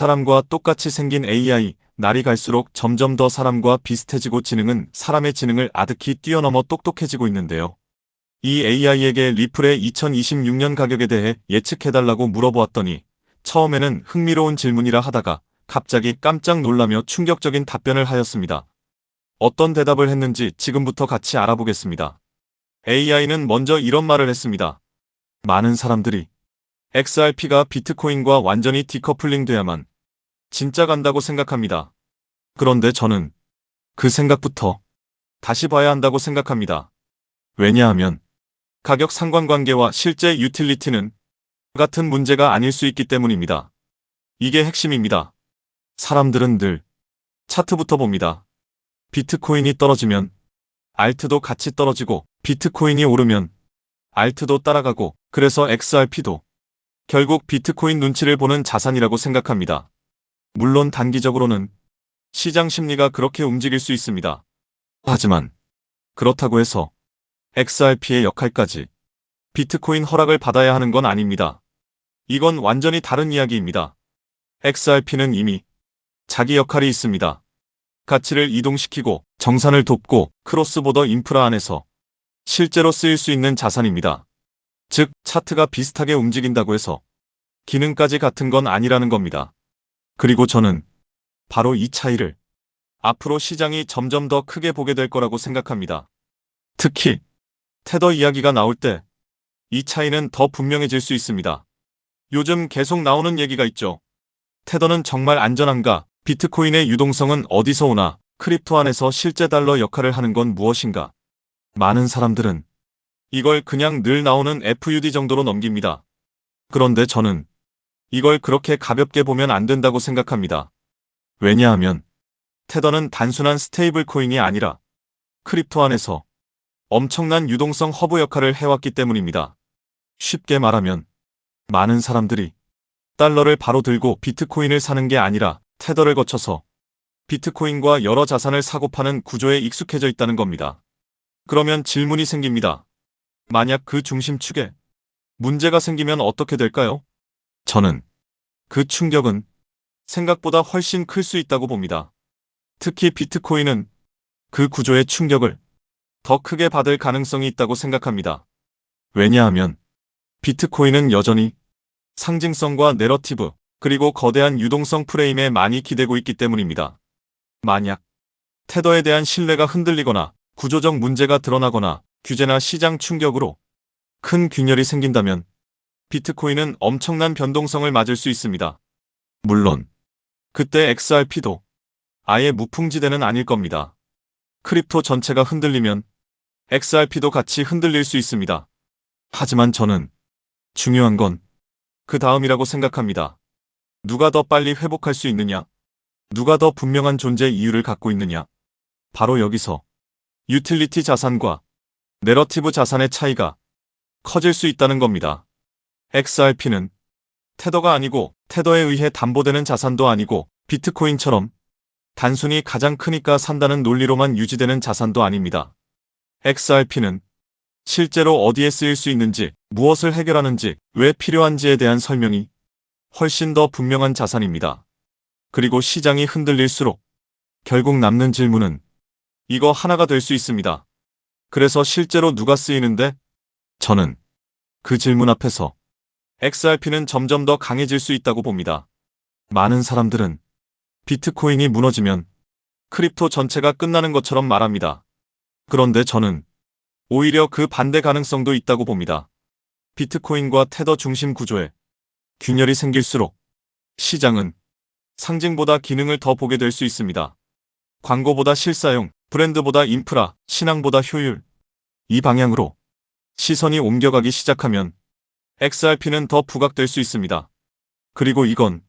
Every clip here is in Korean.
사람과 똑같이 생긴 AI, 날이 갈수록 점점 더 사람과 비슷해지고 지능은 사람의 지능을 아득히 뛰어넘어 똑똑해지고 있는데요. 이 AI에게 리플의 2026년 가격에 대해 예측해달라고 물어보았더니 처음에는 흥미로운 질문이라 하다가 갑자기 깜짝 놀라며 충격적인 답변을 하였습니다. 어떤 대답을 했는지 지금부터 같이 알아보겠습니다. AI는 먼저 이런 말을 했습니다. 많은 사람들이 XRP가 비트코인과 완전히 디커플링 돼야만 진짜 간다고 생각합니다. 그런데 저는 그 생각부터 다시 봐야 한다고 생각합니다. 왜냐하면 가격 상관관계와 실제 유틸리티는 같은 문제가 아닐 수 있기 때문입니다. 이게 핵심입니다. 사람들은 늘 차트부터 봅니다. 비트코인이 떨어지면 알트도 같이 떨어지고 비트코인이 오르면 알트도 따라가고 그래서 XRP도 결국 비트코인 눈치를 보는 자산이라고 생각합니다. 물론 단기적으로는 시장 심리가 그렇게 움직일 수 있습니다. 하지만 그렇다고 해서 XRP의 역할까지 비트코인 허락을 받아야 하는 건 아닙니다. 이건 완전히 다른 이야기입니다. XRP는 이미 자기 역할이 있습니다. 가치를 이동시키고 정산을 돕고 크로스보더 인프라 안에서 실제로 쓰일 수 있는 자산입니다. 즉, 차트가 비슷하게 움직인다고 해서 기능까지 같은 건 아니라는 겁니다. 그리고 저는 바로 이 차이를 앞으로 시장이 점점 더 크게 보게 될 거라고 생각합니다. 특히 테더 이야기가 나올 때 이 차이는 더 분명해질 수 있습니다. 요즘 계속 나오는 얘기가 있죠. 테더는 정말 안전한가? 비트코인의 유동성은 어디서 오나? 크립토 안에서 실제 달러 역할을 하는 건 무엇인가? 많은 사람들은 이걸 그냥 늘 나오는 FUD 정도로 넘깁니다. 그런데 저는 이걸 그렇게 가볍게 보면 안 된다고 생각합니다. 왜냐하면 테더는 단순한 스테이블 코인이 아니라 크립토 안에서 엄청난 유동성 허브 역할을 해왔기 때문입니다. 쉽게 말하면 많은 사람들이 달러를 바로 들고 비트코인을 사는 게 아니라 테더를 거쳐서 비트코인과 여러 자산을 사고 파는 구조에 익숙해져 있다는 겁니다. 그러면 질문이 생깁니다. 만약 그 중심축에 문제가 생기면 어떻게 될까요? 저는 그 충격은 생각보다 훨씬 클 수 있다고 봅니다. 특히 비트코인은 그 구조의 충격을 더 크게 받을 가능성이 있다고 생각합니다. 왜냐하면 비트코인은 여전히 상징성과 내러티브, 그리고 거대한 유동성 프레임에 많이 기대고 있기 때문입니다. 만약 테더에 대한 신뢰가 흔들리거나 구조적 문제가 드러나거나 규제나 시장 충격으로 큰 균열이 생긴다면 비트코인은 엄청난 변동성을 맞을 수 있습니다. 물론 그때 XRP도 아예 무풍지대는 아닐 겁니다. 크립토 전체가 흔들리면 XRP도 같이 흔들릴 수 있습니다. 하지만 저는 중요한 건 그 다음이라고 생각합니다. 누가 더 빨리 회복할 수 있느냐? 누가 더 분명한 존재 이유를 갖고 있느냐? 바로 여기서 유틸리티 자산과 내러티브 자산의 차이가 커질 수 있다는 겁니다. XRP는 테더가 아니고 테더에 의해 담보되는 자산도 아니고 비트코인처럼 단순히 가장 크니까 산다는 논리로만 유지되는 자산도 아닙니다. XRP는 실제로 어디에 쓰일 수 있는지, 무엇을 해결하는지, 왜 필요한지에 대한 설명이 훨씬 더 분명한 자산입니다. 그리고 시장이 흔들릴수록 결국 남는 질문은 이거 하나가 될 수 있습니다. 그래서 실제로 누가 쓰이는데? 저는 그 질문 앞에서 XRP는 점점 더 강해질 수 있다고 봅니다. 많은 사람들은 비트코인이 무너지면 크립토 전체가 끝나는 것처럼 말합니다. 그런데 저는 오히려 그 반대 가능성도 있다고 봅니다. 비트코인과 테더 중심 구조에 균열이 생길수록 시장은 상징보다 기능을 더 보게 될 수 있습니다. 광고보다 실사용, 브랜드보다 인프라, 신앙보다 효율. 이 방향으로 시선이 옮겨가기 시작하면 XRP는 더 부각될 수 있습니다. 그리고 이건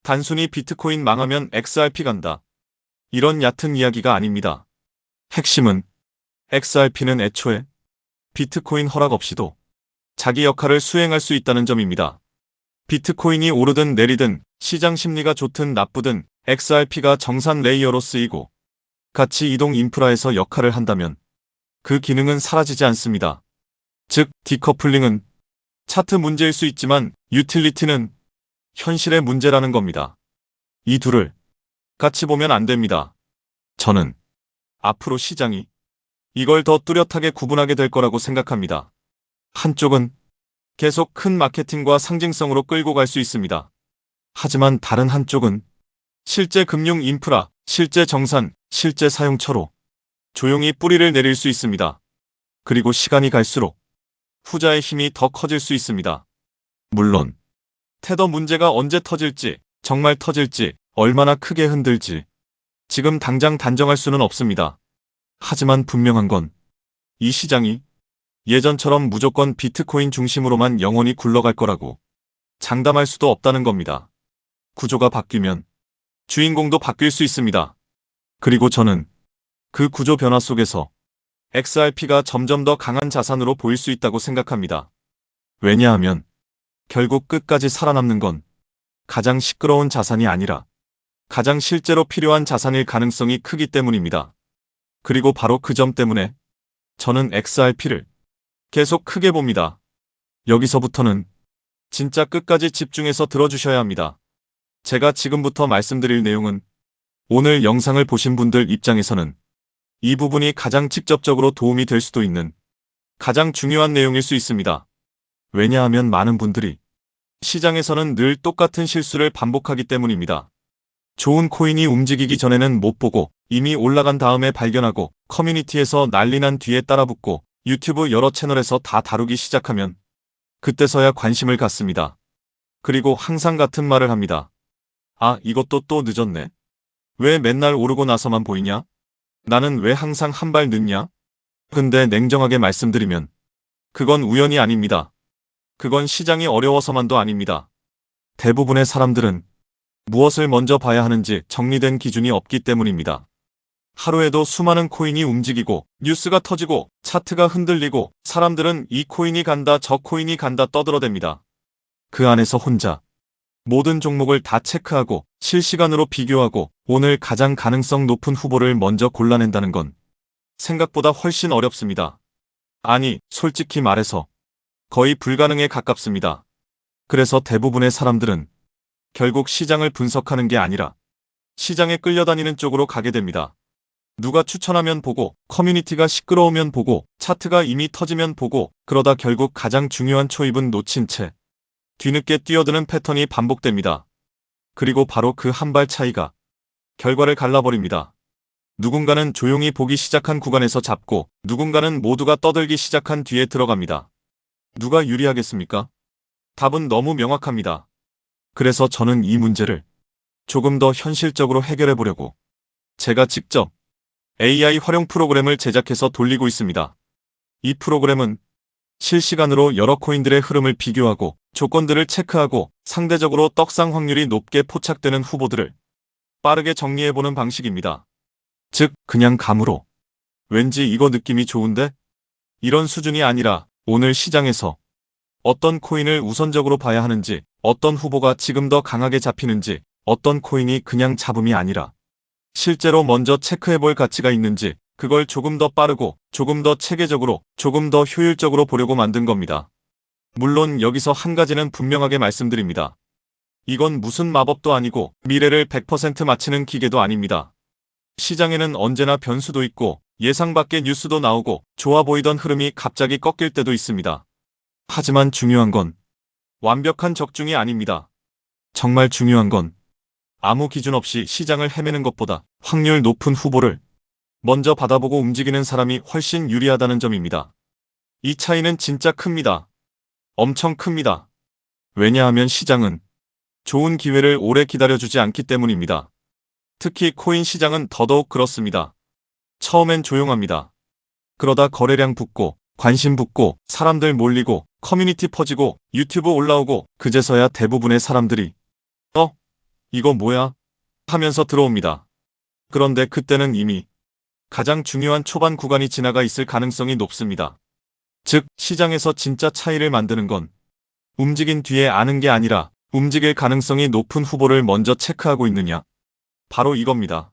단순히 비트코인 망하면 XRP 간다. 이런 얕은 이야기가 아닙니다. 핵심은 XRP는 애초에 비트코인 허락 없이도 자기 역할을 수행할 수 있다는 점입니다. 비트코인이 오르든 내리든 시장 심리가 좋든 나쁘든 XRP가 정산 레이어로 쓰이고 가치 이동 인프라에서 역할을 한다면 그 기능은 사라지지 않습니다. 즉, 디커플링은 차트 문제일 수 있지만 유틸리티는 현실의 문제라는 겁니다. 이 둘을 같이 보면 안 됩니다. 저는 앞으로 시장이 이걸 더 뚜렷하게 구분하게 될 거라고 생각합니다. 한쪽은 계속 큰 마케팅과 상징성으로 끌고 갈 수 있습니다. 하지만 다른 한쪽은 실제 금융 인프라, 실제 정산, 실제 사용처로 조용히 뿌리를 내릴 수 있습니다. 그리고 시간이 갈수록 후자의 힘이 더 커질 수 있습니다. 물론 테더 문제가 언제 터질지, 정말 터질지, 얼마나 크게 흔들지 지금 당장 단정할 수는 없습니다. 하지만 분명한 건 이 시장이 예전처럼 무조건 비트코인 중심으로만 영원히 굴러갈 거라고 장담할 수도 없다는 겁니다. 구조가 바뀌면 주인공도 바뀔 수 있습니다. 그리고 저는 그 구조 변화 속에서 XRP가 점점 더 강한 자산으로 보일 수 있다고 생각합니다. 왜냐하면 결국 끝까지 살아남는 건 가장 시끄러운 자산이 아니라 가장 실제로 필요한 자산일 가능성이 크기 때문입니다. 그리고 바로 그 점 때문에 저는 XRP를 계속 크게 봅니다. 여기서부터는 진짜 끝까지 집중해서 들어주셔야 합니다. 제가 지금부터 말씀드릴 내용은 오늘 영상을 보신 분들 입장에서는 이 부분이 가장 직접적으로 도움이 될 수도 있는 가장 중요한 내용일 수 있습니다. 왜냐하면 많은 분들이 시장에서는 늘 똑같은 실수를 반복하기 때문입니다. 좋은 코인이 움직이기 전에는 못 보고 이미 올라간 다음에 발견하고 커뮤니티에서 난리 난 뒤에 따라붙고 유튜브 여러 채널에서 다 다루기 시작하면 그때서야 관심을 갖습니다. 그리고 항상 같은 말을 합니다. 아, 이것도 또 늦었네. 왜 맨날 오르고 나서만 보이냐? 나는 왜 항상 한 발 늦냐? 근데 냉정하게 말씀드리면 그건 우연이 아닙니다. 그건 시장이 어려워서만도 아닙니다. 대부분의 사람들은 무엇을 먼저 봐야 하는지 정리된 기준이 없기 때문입니다. 하루에도 수많은 코인이 움직이고 뉴스가 터지고 차트가 흔들리고 사람들은 이 코인이 간다 저 코인이 간다 떠들어댑니다. 그 안에서 혼자 모든 종목을 다 체크하고 실시간으로 비교하고 오늘 가장 가능성 높은 후보를 먼저 골라낸다는 건 생각보다 훨씬 어렵습니다. 아니, 솔직히 말해서 거의 불가능에 가깝습니다. 그래서 대부분의 사람들은 결국 시장을 분석하는 게 아니라 시장에 끌려다니는 쪽으로 가게 됩니다. 누가 추천하면 보고, 커뮤니티가 시끄러우면 보고, 차트가 이미 터지면 보고, 그러다 결국 가장 중요한 초입은 놓친 채 뒤늦게 뛰어드는 패턴이 반복됩니다. 그리고 바로 그 한 발 차이가 결과를 갈라버립니다. 누군가는 조용히 보기 시작한 구간에서 잡고 누군가는 모두가 떠들기 시작한 뒤에 들어갑니다. 누가 유리하겠습니까? 답은 너무 명확합니다. 그래서 저는 이 문제를 조금 더 현실적으로 해결해 보려고 제가 직접 AI 활용 프로그램을 제작해서 돌리고 있습니다. 이 프로그램은 실시간으로 여러 코인들의 흐름을 비교하고 조건들을 체크하고 상대적으로 떡상 확률이 높게 포착되는 후보들을 빠르게 정리해보는 방식입니다. 즉, 그냥 감으로 왠지 이거 느낌이 좋은데? 이런 수준이 아니라 오늘 시장에서 어떤 코인을 우선적으로 봐야 하는지, 어떤 후보가 지금 더 강하게 잡히는지, 어떤 코인이 그냥 잡음이 아니라 실제로 먼저 체크해볼 가치가 있는지 그걸 조금 더 빠르고 조금 더 체계적으로 조금 더 효율적으로 보려고 만든 겁니다. 물론 여기서 한 가지는 분명하게 말씀드립니다. 이건 무슨 마법도 아니고 미래를 100% 맞히는 기계도 아닙니다. 시장에는 언제나 변수도 있고 예상 밖의 뉴스도 나오고 좋아 보이던 흐름이 갑자기 꺾일 때도 있습니다. 하지만 중요한 건 완벽한 적중이 아닙니다. 정말 중요한 건 아무 기준 없이 시장을 헤매는 것보다 확률 높은 후보를 먼저 받아보고 움직이는 사람이 훨씬 유리하다는 점입니다. 이 차이는 진짜 큽니다. 엄청 큽니다. 왜냐하면 시장은 좋은 기회를 오래 기다려주지 않기 때문입니다. 특히 코인 시장은 더더욱 그렇습니다. 처음엔 조용합니다. 그러다 거래량 붙고 관심 붙고 사람들 몰리고 커뮤니티 퍼지고 유튜브 올라오고 그제서야 대부분의 사람들이 이거 뭐야? 하면서 들어옵니다. 그런데 그때는 이미 가장 중요한 초반 구간이 지나가 있을 가능성이 높습니다. 즉, 시장에서 진짜 차이를 만드는 건 움직인 뒤에 아는 게 아니라 움직일 가능성이 높은 후보를 먼저 체크하고 있느냐. 바로 이겁니다.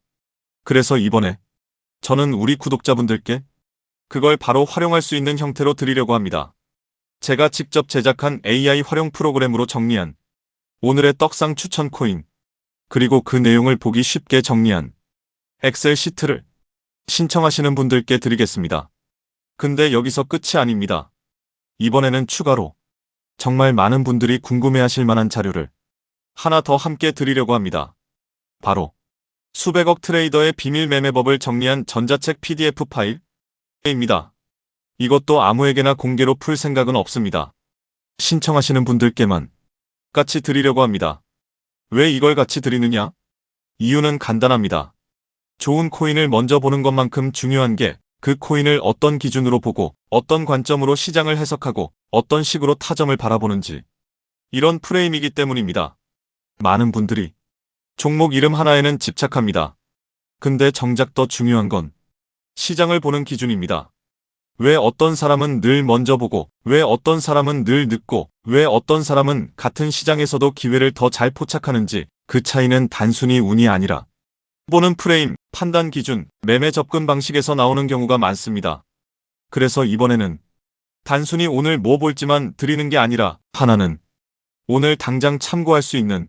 그래서 이번에 저는 우리 구독자분들께 그걸 바로 활용할 수 있는 형태로 드리려고 합니다. 제가 직접 제작한 AI 활용 프로그램으로 정리한 오늘의 떡상 추천 코인 그리고 그 내용을 보기 쉽게 정리한 엑셀 시트를 신청하시는 분들께 드리겠습니다. 근데 여기서 끝이 아닙니다. 이번에는 추가로 정말 많은 분들이 궁금해하실 만한 자료를 하나 더 함께 드리려고 합니다. 바로 수백억 트레이더의 비밀 매매법을 정리한 전자책 PDF 파일입니다. 이것도 아무에게나 공개로 풀 생각은 없습니다. 신청하시는 분들께만 같이 드리려고 합니다. 왜 이걸 같이 드리느냐? 이유는 간단합니다. 좋은 코인을 먼저 보는 것만큼 중요한 게 그 코인을 어떤 기준으로 보고 어떤 관점으로 시장을 해석하고 어떤 식으로 타점을 바라보는지 이런 프레임이기 때문입니다. 많은 분들이 종목 이름 하나에는 집착합니다. 근데 정작 더 중요한 건 시장을 보는 기준입니다. 왜 어떤 사람은 늘 먼저 보고, 왜 어떤 사람은 늘 늦고, 왜 어떤 사람은 같은 시장에서도 기회를 더 잘 포착하는지 그 차이는 단순히 운이 아니라 보는 프레임, 판단 기준, 매매 접근 방식에서 나오는 경우가 많습니다. 그래서 이번에는 단순히 오늘 뭐 볼지만 드리는 게 아니라 하나는 오늘 당장 참고할 수 있는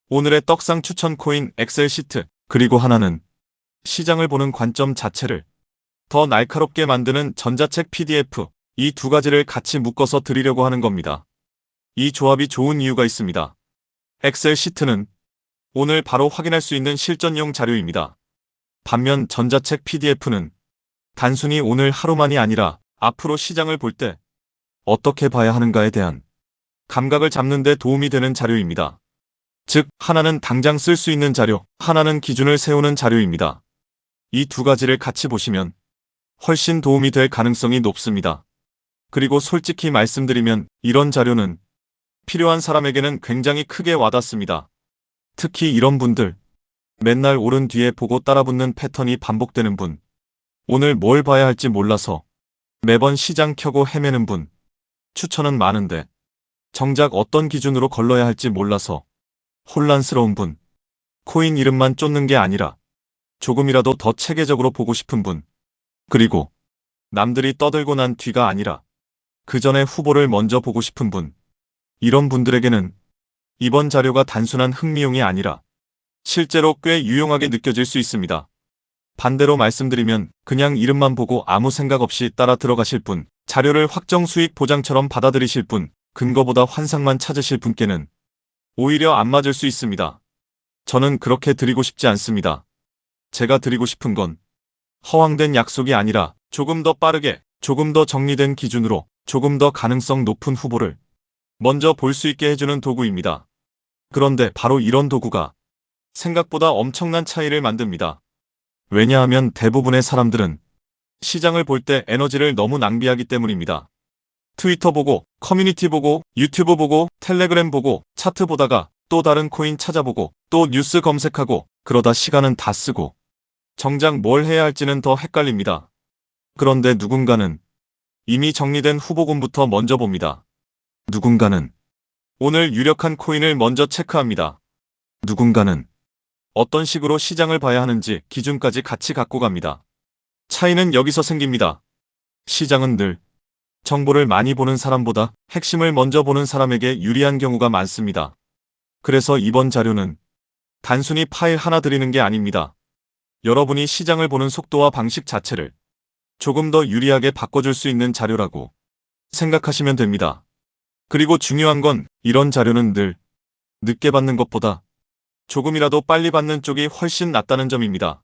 오늘의 떡상 추천 코인 엑셀 시트, 그리고 하나는 시장을 보는 관점 자체를 더 날카롭게 만드는 전자책 PDF, 이 두 가지를 같이 묶어서 드리려고 하는 겁니다. 이 조합이 좋은 이유가 있습니다. 엑셀 시트는 오늘 바로 확인할 수 있는 실전용 자료입니다. 반면 전자책 PDF는 단순히 오늘 하루만이 아니라 앞으로 시장을 볼 때 어떻게 봐야 하는가에 대한 감각을 잡는 데 도움이 되는 자료입니다. 즉, 하나는 당장 쓸 수 있는 자료, 하나는 기준을 세우는 자료입니다. 이 두 가지를 같이 보시면 훨씬 도움이 될 가능성이 높습니다. 그리고 솔직히 말씀드리면 이런 자료는 필요한 사람에게는 굉장히 크게 와닿습니다. 특히 이런 분들, 맨날 오른 뒤에 보고 따라붙는 패턴이 반복되는 분, 오늘 뭘 봐야 할지 몰라서 매번 시장 켜고 헤매는 분, 추천은 많은데 정작 어떤 기준으로 걸러야 할지 몰라서 혼란스러운 분, 코인 이름만 쫓는 게 아니라 조금이라도 더 체계적으로 보고 싶은 분, 그리고 남들이 떠들고 난 뒤가 아니라 그 전에 후보를 먼저 보고 싶은 분, 이런 분들에게는 이번 자료가 단순한 흥미용이 아니라 실제로 꽤 유용하게 느껴질 수 있습니다. 반대로 말씀드리면 그냥 이름만 보고 아무 생각 없이 따라 들어가실 분, 자료를 확정 수익 보장처럼 받아들이실 분, 근거보다 환상만 찾으실 분께는 오히려 안 맞을 수 있습니다. 저는 그렇게 드리고 싶지 않습니다. 제가 드리고 싶은 건 허황된 약속이 아니라 조금 더 빠르게, 조금 더 정리된 기준으로, 조금 더 가능성 높은 후보를 먼저 볼 수 있게 해주는 도구입니다. 그런데 바로 이런 도구가 생각보다 엄청난 차이를 만듭니다. 왜냐하면 대부분의 사람들은 시장을 볼 때 에너지를 너무 낭비하기 때문입니다. 트위터 보고, 커뮤니티 보고, 유튜브 보고, 텔레그램 보고, 차트 보다가 또 다른 코인 찾아보고, 또 뉴스 검색하고, 그러다 시간은 다 쓰고 정작 뭘 해야 할지는 더 헷갈립니다. 그런데 누군가는 이미 정리된 후보군부터 먼저 봅니다. 누군가는 오늘 유력한 코인을 먼저 체크합니다. 누군가는 어떤 식으로 시장을 봐야 하는지 기준까지 같이 갖고 갑니다. 차이는 여기서 생깁니다. 시장은 늘 정보를 많이 보는 사람보다 핵심을 먼저 보는 사람에게 유리한 경우가 많습니다. 그래서 이번 자료는 단순히 파일 하나 드리는 게 아닙니다. 여러분이 시장을 보는 속도와 방식 자체를 조금 더 유리하게 바꿔줄 수 있는 자료라고 생각하시면 됩니다. 그리고 중요한 건 이런 자료는 늘 늦게 받는 것보다 조금이라도 빨리 받는 쪽이 훨씬 낫다는 점입니다.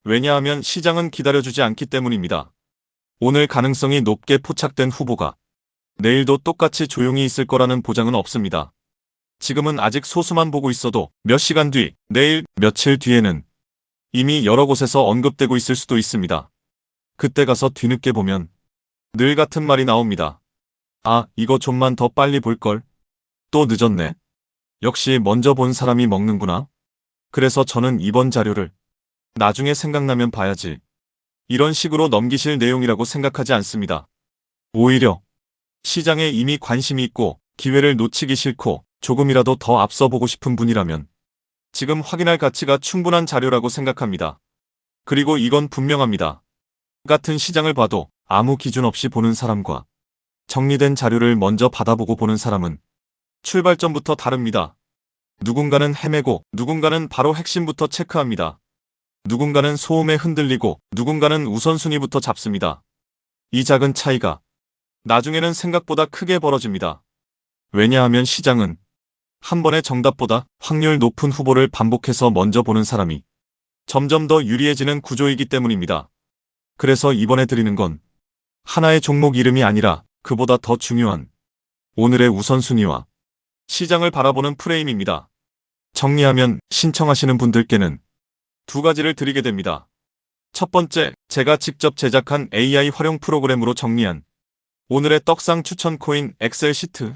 왜냐하면 시장은 기다려주지 않기 때문입니다. 오늘 가능성이 높게 포착된 후보가 내일도 똑같이 조용히 있을 거라는 보장은 없습니다. 지금은 아직 소수만 보고 있어도 몇 시간 뒤, 내일, 며칠 뒤에는 이미 여러 곳에서 언급되고 있을 수도 있습니다. 그때 가서 뒤늦게 보면 늘 같은 말이 나옵니다. 아, 이거 좀만 더 빨리 볼걸. 또 늦었네. 역시 먼저 본 사람이 먹는구나. 그래서 저는 이번 자료를 나중에 생각나면 봐야지, 이런 식으로 넘기실 내용이라고 생각하지 않습니다. 오히려 시장에 이미 관심이 있고 기회를 놓치기 싫고 조금이라도 더 앞서 보고 싶은 분이라면 지금 확인할 가치가 충분한 자료라고 생각합니다. 그리고 이건 분명합니다. 같은 시장을 봐도 아무 기준 없이 보는 사람과 정리된 자료를 먼저 받아보고 보는 사람은 출발점부터 다릅니다. 누군가는 헤매고 누군가는 바로 핵심부터 체크합니다. 누군가는 소음에 흔들리고 누군가는 우선순위부터 잡습니다. 이 작은 차이가 나중에는 생각보다 크게 벌어집니다. 왜냐하면 시장은 한 번의 정답보다 확률 높은 후보를 반복해서 먼저 보는 사람이 점점 더 유리해지는 구조이기 때문입니다. 그래서 이번에 드리는 건 하나의 종목 이름이 아니라 그보다 더 중요한 오늘의 우선순위와 시장을 바라보는 프레임입니다. 정리하면 신청하시는 분들께는 두 가지를 드리게 됩니다. 첫 번째, 제가 직접 제작한 AI 활용 프로그램으로 정리한 오늘의 떡상 추천 코인 엑셀 시트.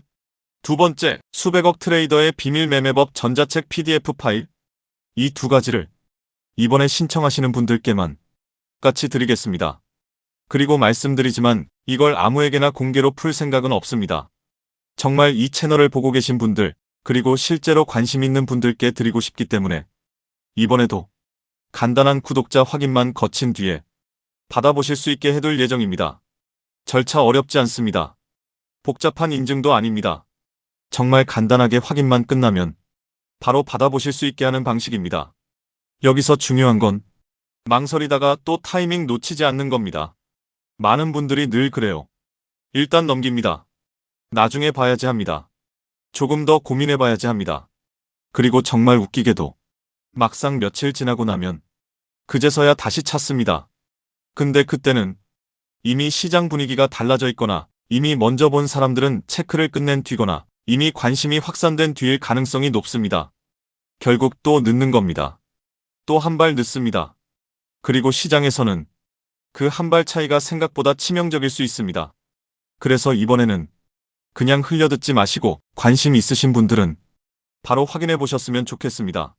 두 번째, 수백억 트레이더의 비밀 매매법 전자책 PDF 파일. 이 두 가지를 이번에 신청하시는 분들께만 같이 드리겠습니다. 그리고 말씀드리지만 이걸 아무에게나 공개로 풀 생각은 없습니다. 정말 이 채널을 보고 계신 분들, 그리고 실제로 관심 있는 분들께 드리고 싶기 때문에 이번에도 간단한 구독자 확인만 거친 뒤에 받아보실 수 있게 해둘 예정입니다. 절차 어렵지 않습니다. 복잡한 인증도 아닙니다. 정말 간단하게 확인만 끝나면 바로 받아보실 수 있게 하는 방식입니다. 여기서 중요한 건 망설이다가 또 타이밍 놓치지 않는 겁니다. 많은 분들이 늘 그래요. 일단 넘깁니다. 나중에 봐야지 합니다. 조금 더 고민해봐야지 합니다. 그리고 정말 웃기게도 막상 며칠 지나고 나면 그제서야 다시 찾습니다. 근데 그때는 이미 시장 분위기가 달라져 있거나 이미 먼저 본 사람들은 체크를 끝낸 뒤거나 이미 관심이 확산된 뒤일 가능성이 높습니다. 결국 또 늦는 겁니다. 또 한 발 늦습니다. 그리고 시장에서는 그 한 발 차이가 생각보다 치명적일 수 있습니다. 그래서 이번에는 그냥 흘려듣지 마시고 관심 있으신 분들은 바로 확인해 보셨으면 좋겠습니다.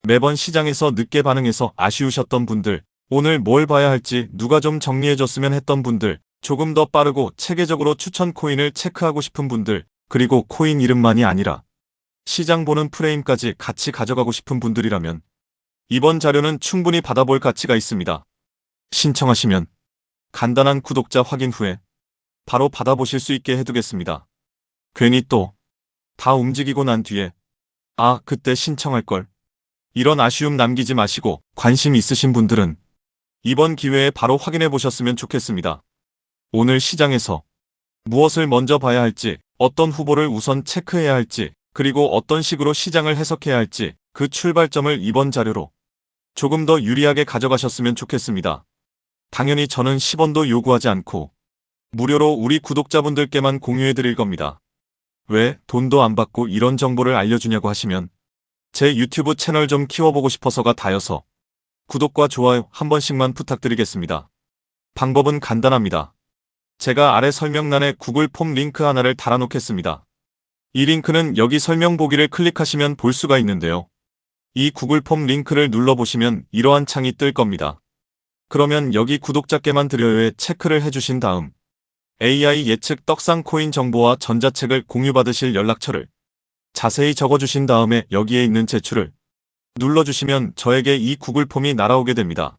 매번 시장에서 늦게 반응해서 아쉬우셨던 분들, 오늘 뭘 봐야 할지 누가 좀 정리해줬으면 했던 분들, 조금 더 빠르고 체계적으로 추천 코인을 체크하고 싶은 분들, 그리고 코인 이름만이 아니라 시장 보는 프레임까지 같이 가져가고 싶은 분들이라면 이번 자료는 충분히 받아볼 가치가 있습니다. 신청하시면 간단한 구독자 확인 후에 바로 받아보실 수 있게 해두겠습니다. 괜히 또 다 움직이고 난 뒤에 아, 그때 신청할걸. 이런 아쉬움 남기지 마시고 관심 있으신 분들은 이번 기회에 바로 확인해 보셨으면 좋겠습니다. 오늘 시장에서 무엇을 먼저 봐야 할지, 어떤 후보를 우선 체크해야 할지, 그리고 어떤 식으로 시장을 해석해야 할지 그 출발점을 이번 자료로 조금 더 유리하게 가져가셨으면 좋겠습니다. 당연히 저는 10원도 요구하지 않고 무료로 우리 구독자분들께만 공유해 드릴 겁니다. 왜 돈도 안 받고 이런 정보를 알려주냐고 하시면 제 유튜브 채널 좀 키워보고 싶어서가 다여서 구독과 좋아요 한 번씩만 부탁드리겠습니다. 방법은 간단합니다. 제가 아래 설명란에 구글 폼 링크 하나를 달아놓겠습니다. 이 링크는 여기 설명 보기를 클릭하시면 볼 수가 있는데요. 이 구글 폼 링크를 눌러보시면 이러한 창이 뜰 겁니다. 그러면 여기 구독자께만 드려요에 체크를 해주신 다음 AI 예측 떡상 코인 정보와 전자책을 공유받으실 연락처를 자세히 적어주신 다음에 여기에 있는 제출을 눌러주시면 저에게 이 구글 폼이 날아오게 됩니다.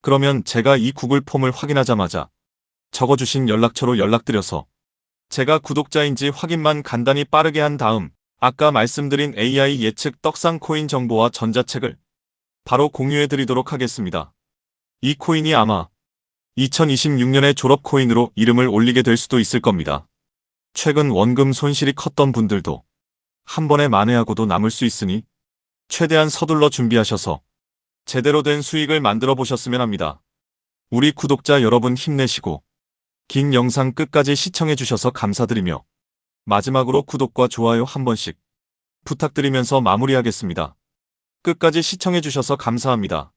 그러면 제가 이 구글 폼을 확인하자마자 적어주신 연락처로 연락드려서 제가 구독자인지 확인만 간단히 빠르게 한 다음 아까 말씀드린 AI 예측 떡상 코인 정보와 전자책을 바로 공유해드리도록 하겠습니다. 이 코인이 아마 2026년에 졸업 코인으로 이름을 올리게 될 수도 있을 겁니다. 최근 원금 손실이 컸던 분들도 한 번에 만회하고도 남을 수 있으니 최대한 서둘러 준비하셔서 제대로 된 수익을 만들어 보셨으면 합니다. 우리 구독자 여러분 힘내시고 긴 영상 끝까지 시청해 주셔서 감사드리며 마지막으로 구독과 좋아요 한 번씩 부탁드리면서 마무리하겠습니다. 끝까지 시청해 주셔서 감사합니다.